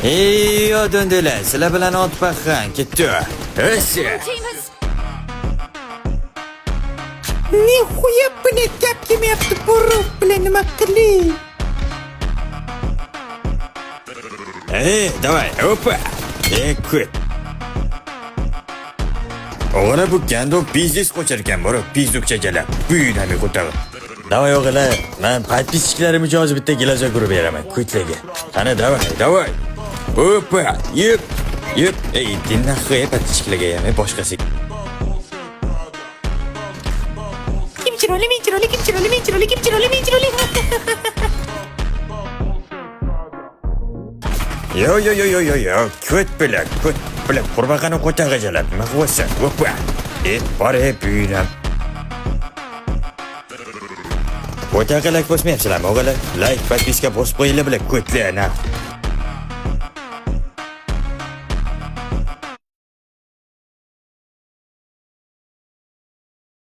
Ey odamlar, sizlar bilan otpaqan, ketdi. O'sha. Nihuya buni gap yemayapti, burib bilan nima qiling? Давай, опа. Kut. O'g'ri bu gando biznes qo'charkan, bora bizukchachalar. Buyinami ko'tar. Давай o'g'lar, men подписчиklarim uchun hozir bitta gelajak urib beraman, kutlarga. Qani, давай. Опа, yep. Ey, dinnaxi подписчикларga ham boshqasi. Kimchiroli. Yo, kut bilan qurbaqani qo'tag'ajalab, nima qilyapsan? Опа. Bor buyinam. Qo'tag'alak bosmayapsizlarmi o'g'lar? Like, подписка bosib qo'yinglar bilan kutlar.